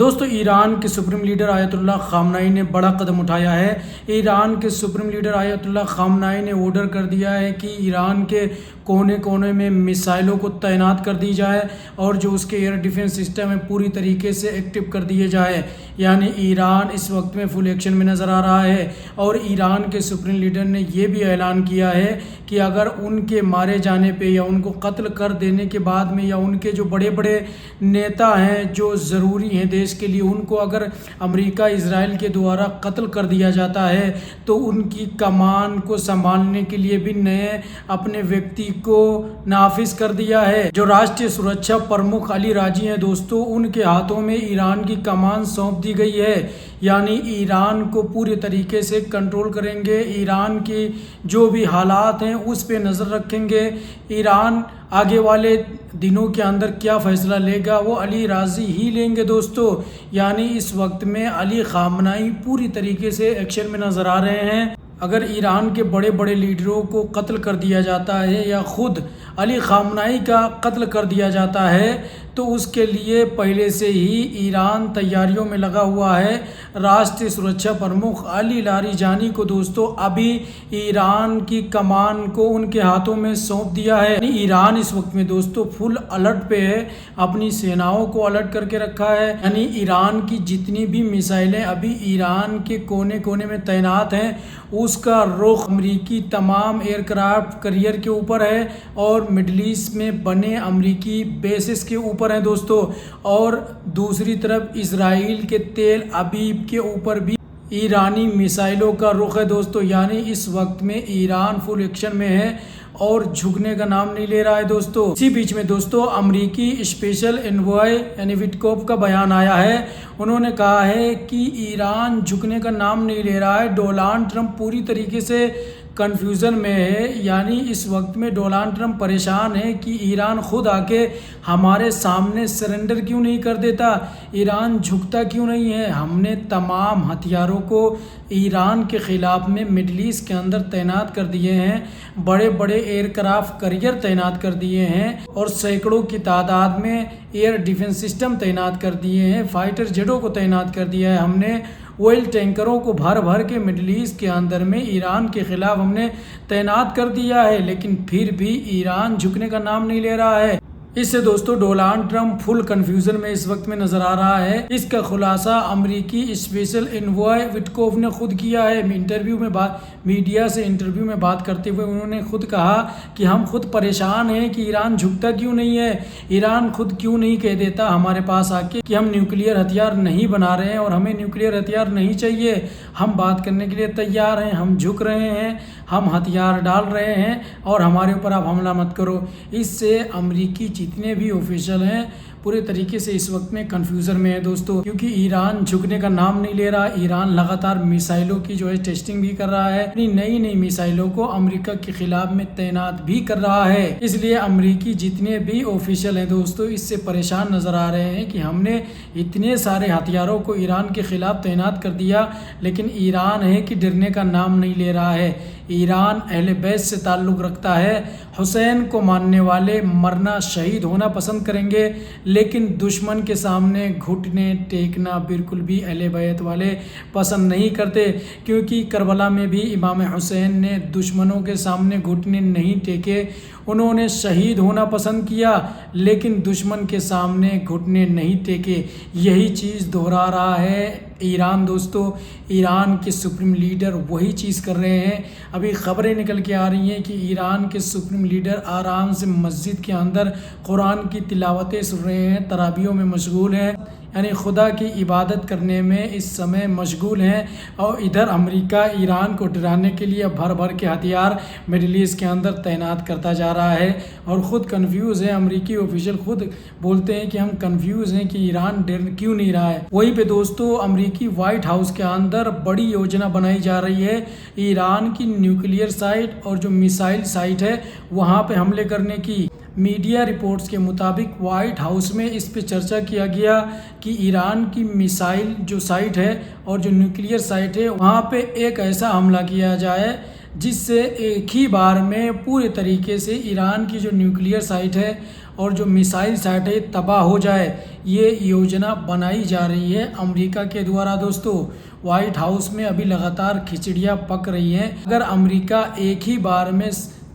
दोस्तों, ईरान के supreme leader Ayatollah खामनाई ने बड़ा कदम उठाया है। ईरान के सुप्रीम लीडर आयतुल्लाह खामनाई ने ऑर्डर कर दिया है कि ईरान के कोने कोने में मिसाइलों को तैनात कर दी जाए और जो उसके एयर डिफेंस सिस्टम है पूरी तरीके से एक्टिव कर दिए जाए। यानी ईरान इस वक्त में फुल एक्शन में नज़र आ रहा है। और ईरान के सुप्रीम लीडर ने यह भी ऐलान किया है कि अगर उनके मारे जाने पे या उनको कत्ल कर देने के बाद में या उनके जो बड़े बड़े नेता हैं जो ज़रूरी हैं देश के लिए, उनको अगर अमेरिका इजराइल के द्वारा कत्ल कर दिया जाता है तो उनकी कमान को संभालने के लिए भी नए अपने व्यक्ति को नाफिज कर दिया है। जो राष्ट्रीय सुरक्षा प्रमुख अली राजी हैं दोस्तों, उनके हाथों में ईरान की कमान सौंप दी गई है। यानी ईरान को पूरे तरीके से कंट्रोल करेंगे, ईरान की जो भी हालात हैं उस पे नज़र रखेंगे। ईरान आगे वाले दिनों के अंदर क्या फ़ैसला लेगा वो अली राजी ही लेंगे दोस्तों। यानी इस वक्त में अली खामनाई पूरी तरीके से एक्शन में नज़र आ रहे हैं। अगर ईरान के बड़े बड़े लीडरों को कत्ल कर दिया जाता है या ख़ुद अली खामनाई का कत्ल कर दिया जाता है तो उसके लिए पहले से ही ईरान तैयारियों में लगा हुआ है। राष्ट्रीय सुरक्षा प्रमुख अली लारीजानी को दोस्तों अभी ईरान की कमान को उनके हाथों में सौंप दिया है। ईरान इस वक्त में दोस्तों फुल अलर्ट पे है, अपनी सेनाओं को अलर्ट करके रखा है। यानी ईरान की जितनी भी मिसाइलें अभी ईरान के कोने कोने में तैनात हैं उसका रुख अमरीकी तमाम एयरक्राफ्ट कैरियर के ऊपर है और मिडल ईस्ट में बने अमरीकी बेसिस के ऊपर है दोस्तों। और दूसरी तरफ इजराइल के तेल अबीब के ऊपर भी ईरानी मिसाइलों का रुख है दोस्तों। यानी इस वक्त में ईरान फुल एक्शन में है और झुकने का नाम नहीं ले रहा है दोस्तों। इसी बीच में दोस्तों अमरीकी स्पेशल एनवॉय यानी विटकोफ का बयान आया है। उन्होंने कहा है कि ईरान झुकने का नाम नहीं ले रहा है। डोनाल्ड ट्रंप पूरी तरीके से कन्फ्यूज़न में है। यानी इस वक्त में डोनाल्ड ट्रंप परेशान है कि ईरान खुद आके हमारे सामने सरेंडर क्यों नहीं कर देता, ईरान झुकता क्यों नहीं है। हमने तमाम हथियारों को ईरान के ख़िलाफ़ में मिडल ईस्ट के अंदर तैनात कर दिए हैं, बड़े बड़े एयरक्राफ्ट कैरियर तैनात कर दिए हैं और सैकड़ों की तादाद में एयर डिफेंस सिस्टम तैनात कर दिए हैं, फाइटर जेटों को तैनात कर दिया है हमने, ऑयल टैंकरों को भर भर के मिडल ईस्ट के अंदर में ईरान के ख़िलाफ़ हमने तैनात कर दिया है। लेकिन फिर भी ईरान झुकने का नाम नहीं ले रहा है। इससे दोस्तों डोनाल्ड ट्रंप फुल कन्फ्यूज़न में इस वक्त में नज़र आ रहा है। इसका खुलासा अमरीकी स्पेशल एनवॉय विटकोफ ने खुद किया है। मीडिया से इंटरव्यू में बात करते हुए उन्होंने खुद कहा कि हम खुद परेशान हैं कि ईरान झुकता क्यों नहीं है। ईरान खुद क्यों नहीं कह देता हमारे पास आके कि हम न्यूक्लियर हथियार नहीं बना रहे हैं और हमें न्यूक्लियर हथियार नहीं चाहिए, हम बात करने के लिए तैयार हैं, हम झुक रहे हैं, हम हथियार डाल रहे हैं और हमारे ऊपर आप हमला मत करो। इससे अमरीकी जितने भी ऑफिशियल हैं पूरे तरीके से इस वक्त में कन्फ्यूज़न में है दोस्तों, क्योंकि ईरान झुकने का नाम नहीं ले रहा। ईरान लगातार मिसाइलों की जो है टेस्टिंग भी कर रहा है, अपनी नई नई मिसाइलों को अमेरिका के खिलाफ में तैनात भी कर रहा है। इसलिए अमेरिकी जितने भी ऑफिशियल हैं दोस्तों इससे परेशान नज़र आ रहे हैं कि हमने इतने सारे हथियारों को ईरान के खिलाफ तैनात कर दिया लेकिन ईरान है कि डरने का नाम नहीं ले रहा है। ईरान अहले बैत से ताल्लुक़ रखता है, हुसैन को मानने वाले मरना शहीद होना पसंद करेंगे लेकिन दुश्मन के सामने घुटने टेकना बिल्कुल भी अहले बैत वाले पसंद नहीं करते। क्योंकि करबला में भी इमाम हुसैन ने दुश्मनों के सामने घुटने नहीं टेके, उन्होंने शहीद होना पसंद किया लेकिन दुश्मन के सामने घुटने नहीं टेके। यही चीज़ दोहरा रहा है ईरान दोस्तों। ईरान के सुप्रीम लीडर वही चीज़ कर रहे हैं। अभी ख़बरें निकल के आ रही हैं कि ईरान के सुप्रीम लीडर आराम से मस्जिद के अंदर कुरान की तिलावतें सुन रहे हैं, तराबियों में मशगूल हैं, यानी खुदा की इबादत करने में इस समय मशगूल हैं। और इधर अमेरिका ईरान को डराने के लिए भर भर के हथियार मिडल ईस्ट के अंदर तैनात करता जा रहा है और ख़ुद कन्फ्यूज़ है। अमेरिकी ऑफिशियल खुद बोलते हैं कि हम कन्फ्यूज़ हैं कि ईरान डर क्यों नहीं रहा है। वहीं पे दोस्तों अमेरिकी वाइट हाउस के अंदर बड़ी योजना बनाई जा रही है ईरान की न्यूक्लियर साइट और जो मिसाइल साइट है वहाँ पे हमले करने की। मीडिया रिपोर्ट्स के मुताबिक वाइट हाउस में इस पे चर्चा किया गया कि ईरान की मिसाइल जो साइट है और जो न्यूक्लियर साइट है वहाँ पे एक ऐसा हमला किया जाए जिससे एक ही बार में पूरे तरीके से ईरान की जो न्यूक्लियर साइट है और जो मिसाइल साइट है तबाह हो जाए, ये योजना बनाई जा रही है अमेरिका के द्वारा। दोस्तों, व्हाइट हाउस में अभी लगातार खिचड़ियाँ पक रही हैं। अगर अमेरिका एक ही बार में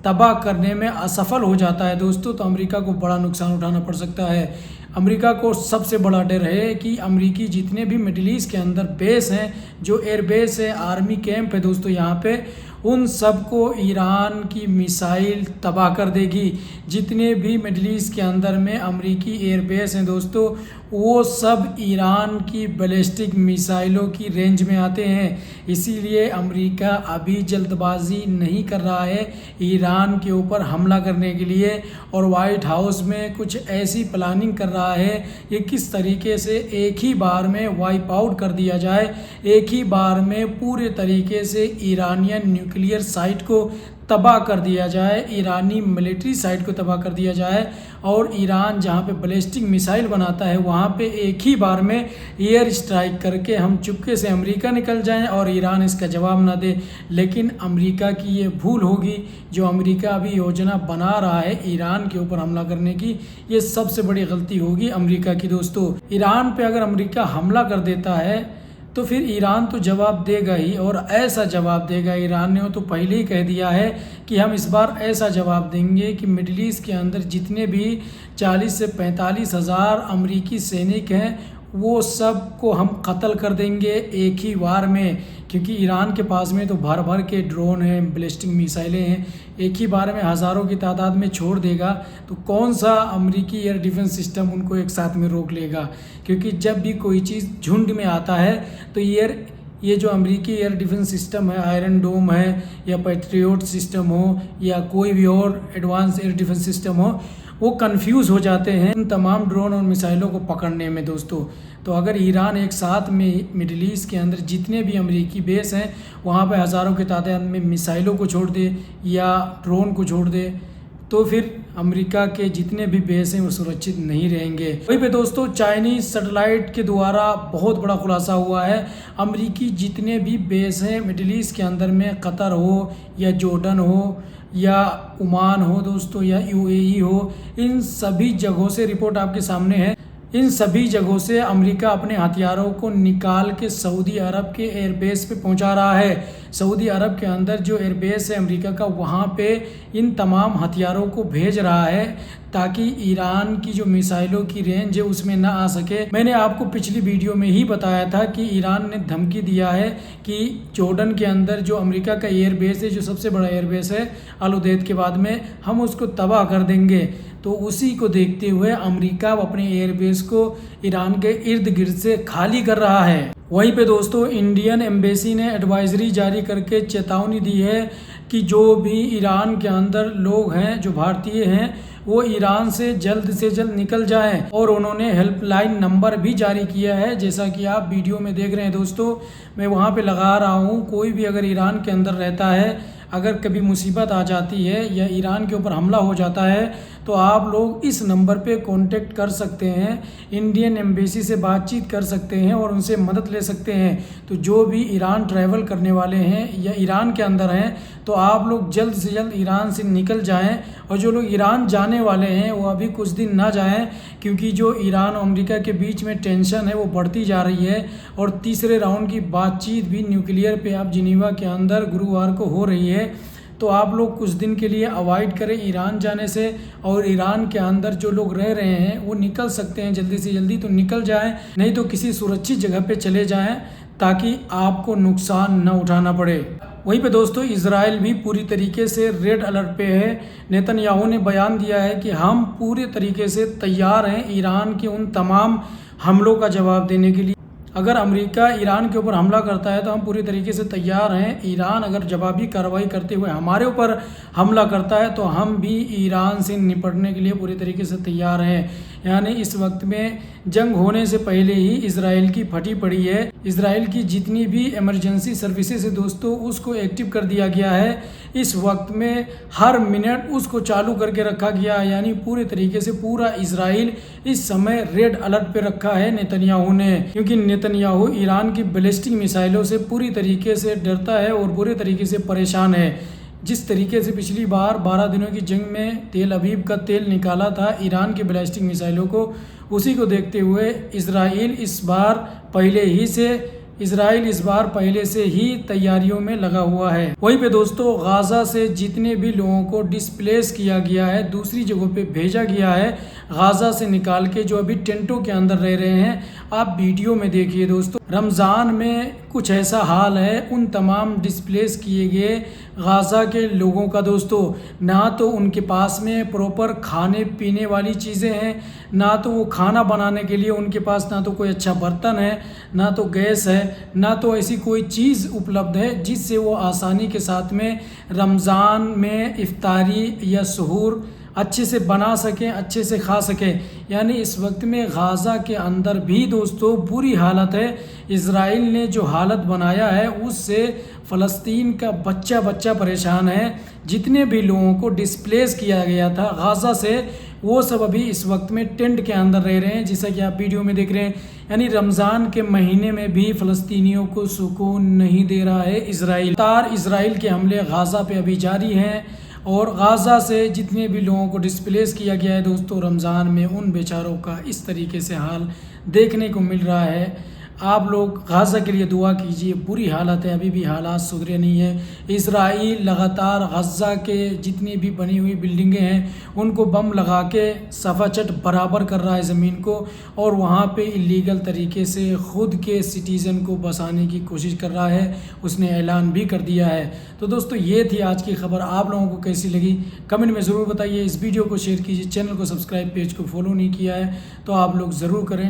तबाह करने में असफल हो जाता है दोस्तों, तो अमेरिका को बड़ा नुकसान उठाना पड़ सकता है। अमेरिका को सबसे बड़ा डर है कि अमेरिकी जितने भी मिडिल ईस्ट के अंदर बेस हैं, जो एयर बेस है, आर्मी कैंप है दोस्तों यहाँ पे, उन सबको ईरान की मिसाइल तबाह कर देगी। जितने भी मिडिल ईस्ट के अंदर में अमेरिकी एयर बेस हैं दोस्तों, वो सब ईरान की बैलिस्टिक मिसाइलों की रेंज में आते हैं। इसीलिए अमेरिका अभी जल्दबाजी नहीं कर रहा है ईरान के ऊपर हमला करने के लिए, और वाइट हाउस में कुछ ऐसी प्लानिंग कर रहा है कि किस तरीके से एक ही बार में वाइप आउट कर दिया जाए, एक ही बार में पूरे तरीके से ईरानियन न्यूक्लियर साइट को तबाह कर दिया जाए, ईरानी मिलिट्री साइट को तबाह कर दिया जाए, और ईरान जहाँ पे बैलिस्टिक मिसाइल बनाता है वहाँ पे एक ही बार में एयर स्ट्राइक करके हम चुपके से अमेरिका निकल जाएं और ईरान इसका जवाब ना दे। लेकिन अमेरिका की ये भूल होगी, जो अमेरिका अभी योजना बना रहा है ईरान के ऊपर हमला करने की, ये सबसे बड़ी गलती होगी अमेरिका की। दोस्तों, ईरान पे अगर अमेरिका हमला कर देता है तो फिर ईरान तो जवाब देगा ही, और ऐसा जवाब देगा। ईरान ने तो पहले ही कह दिया है कि हम इस बार ऐसा जवाब देंगे कि मिडिल ईस्ट के अंदर जितने भी 40 से 45 हज़ार अमरीकी सैनिक हैं, वो सब को हम कत्ल कर देंगे एक ही बार में। क्योंकि ईरान के पास में तो भर भर के ड्रोन हैं, बैलिस्टिक मिसाइलें हैं, एक ही बार में हज़ारों की तादाद में छोड़ देगा, तो कौन सा अमेरिकी एयर डिफेंस सिस्टम उनको एक साथ में रोक लेगा। क्योंकि जब भी कोई चीज़ झुंड में आता है तो ये जो अमेरिकी एयर डिफेंस सिस्टम है, आयरन डोम है या पैट्रियोट सिस्टम हो या कोई भी और एडवांस एयर डिफेंस सिस्टम हो, वो कंफ्यूज हो जाते हैं उन तमाम ड्रोन और मिसाइलों को पकड़ने में दोस्तों। तो अगर ईरान एक साथ में मिडिल ईस्ट के अंदर जितने भी अमेरिकी बेस हैं वहाँ पे हज़ारों की तादाद में मिसाइलों को छोड़ दे या ड्रोन को छोड़ दे, तो फिर अमेरिका के जितने भी बेस हैं वो सुरक्षित नहीं रहेंगे। वहीं पे दोस्तों, चाइनीज़ सैटेलाइट के द्वारा बहुत बड़ा खुलासा हुआ है। अमेरिकी जितने भी बेस हैं मिडिल ईस्ट के अंदर में, कतर हो या जॉर्डन हो या ओमान हो दोस्तों या यूएई हो, इन सभी जगहों से रिपोर्ट आपके सामने है, इन सभी जगहों से अमेरिका अपने हथियारों को निकाल के सऊदी अरब के एयरबेस पे पहुंचा रहा है। सऊदी अरब के अंदर जो एयरबेस है अमेरिका का, वहां पे इन तमाम हथियारों को भेज रहा है ताकि ईरान की जो मिसाइलों की रेंज है उसमें ना आ सके। मैंने आपको पिछली वीडियो में ही बताया था कि ईरान ने धमकी दिया है कि जॉर्डन के अंदर जो अमेरिका का एयरबेस है, जो सबसे बड़ा एयरबेस है अल उदैद के बाद में, हम उसको तबाह कर देंगे। तो उसी को देखते हुए अमेरिका अपने एयरबेस को ईरान के इर्द गिर्द से खाली कर रहा है। वहीं पे दोस्तों, इंडियन एम्बेसी ने एडवाइजरी जारी करके चेतावनी दी है कि जो भी ईरान के अंदर लोग हैं, जो भारतीय हैं, वो ईरान से जल्द निकल जाएं। और उन्होंने हेल्पलाइन नंबर भी जारी किया है, जैसा कि आप वीडियो में देख रहे हैं दोस्तों, मैं वहाँ पे लगा रहा हूँ। कोई भी अगर ईरान के अंदर रहता है, अगर कभी मुसीबत आ जाती है या ईरान के ऊपर हमला हो जाता है, तो आप लोग इस नंबर पे कांटेक्ट कर सकते हैं, इंडियन एम्बेसी से बातचीत कर सकते हैं और उनसे मदद ले सकते हैं। तो जो भी ईरान ट्रैवल करने वाले हैं या ईरान के अंदर हैं, तो आप लोग जल्द से जल्द ईरान से निकल जाएं। और जो लोग ईरान जाने वाले हैं वो अभी कुछ दिन ना जाएं, क्योंकि जो ईरान और अमेरिका के बीच में टेंशन है वो बढ़ती जा रही है। और तीसरे राउंड की बातचीत भी न्यूक्लियर पे अब जिनीवा के अंदर गुरुवार को हो रही है। तो आप लोग कुछ दिन के लिए अवॉइड करें ईरान जाने से, और ईरान के अंदर जो लोग रह रहे हैं वो निकल सकते हैं जल्दी से जल्दी, तो निकल जाएं, नहीं तो किसी सुरक्षित जगह पे चले जाएं ताकि आपको नुकसान न उठाना पड़े। वहीं पे दोस्तों, इजराइल भी पूरी तरीके से रेड अलर्ट पे है। नेतन्याहू ने बयान दिया है कि हम पूरे तरीके से तैयार हैं ईरान के उन तमाम हमलों का जवाब देने के लिए। अगर अमेरिका ईरान के ऊपर हमला करता है तो हम पूरी तरीके से तैयार हैं। ईरान अगर जवाबी कार्रवाई करते हुए हमारे ऊपर हमला करता है तो हम भी ईरान से निपटने के लिए पूरी तरीके से तैयार हैं। यानी इस वक्त में जंग होने से पहले ही इजराइल की फटी पड़ी है। इजराइल की जितनी भी इमरजेंसी सर्विसेज है दोस्तों, उसको एक्टिव कर दिया गया है। इस वक्त में हर मिनट उसको चालू करके रखा गया है। यानी पूरे तरीके से पूरा इजराइल इस समय रेड अलर्ट पे रखा है नेतन्याहू ने, क्योंकि नेतन्याहू ईरान की बैलिस्टिक मिसाइलों से पूरी तरीके से डरता है और बुरे तरीके से परेशान है। जिस तरीके से पिछली बार 12 दिनों की जंग में तेल अवीव का तेल निकाला था ईरान के बैलिस्टिक मिसाइलों को, उसी को देखते हुए इसराइल इस बार पहले से ही तैयारियों में लगा हुआ है। वहीं पे दोस्तों गाज़ा से जितने भी लोगों को डिस्प्लेस किया गया है, दूसरी जगहों पे भेजा गया है, गाज़ा से निकाल के जो अभी टेंटों के अंदर रह रहे हैं, आप वीडियो में देखिए दोस्तों। रमज़ान में कुछ ऐसा हाल है उन तमाम डिस्प्लेस किए गए गाज़ा के लोगों का दोस्तों, ना तो उनके पास में प्रॉपर खाने पीने वाली चीज़ें हैं, ना तो वो खाना बनाने के लिए उनके पास ना तो कोई अच्छा बर्तन है, ना तो गैस है, ना तो ऐसी कोई चीज़ उपलब्ध है जिससे वो आसानी के साथ में रमज़ान में इफ्तारी या सहूर अच्छे से बना सकें, अच्छे से खा सकें। यानी इस वक्त में गाज़ा के अंदर भी दोस्तों बुरी हालत है। इज़राइल ने जो हालत बनाया है उससे फ़लस्तीन का बच्चा बच्चा परेशान है। जितने भी लोगों को डिस्प्लेस किया गया था गाज़ा से, वो सब अभी इस वक्त में टेंट के अंदर रह रहे हैं, जैसा कि आप वीडियो में देख रहे हैं। यानी रमज़ान के महीने में भी फ़लस्तीनियों को सुकून नहीं दे रहा है इज़राइल। इज़राइल के हमले गाज़ा पे अभी जारी हैं और गाज़ा से जितने भी लोगों को डिस्प्लेस किया गया है दोस्तों रमज़ान में, उन बेचारों का इस तरीके से हाल देखने को मिल रहा है। आप लोग गाज़ा के लिए दुआ कीजिए, बुरी हालत है, अभी भी हालात सुधरे नहीं है। इज़राइल लगातार गाज़ा के जितनी भी बनी हुई बिल्डिंगें हैं उनको बम लगा के सफाचट बराबर कर रहा है ज़मीन को, और वहाँ पे इलीगल तरीके से ख़ुद के सिटीज़न को बसाने की कोशिश कर रहा है। उसने ऐलान भी कर दिया है। तो दोस्तों ये थी आज की खबर। आप लोगों को कैसी लगी कमेंट में ज़रूर बताइए। इस वीडियो को शेयर कीजिए, चैनल को सब्सक्राइब, पेज को फॉलो नहीं किया है तो आप लोग ज़रूर करें।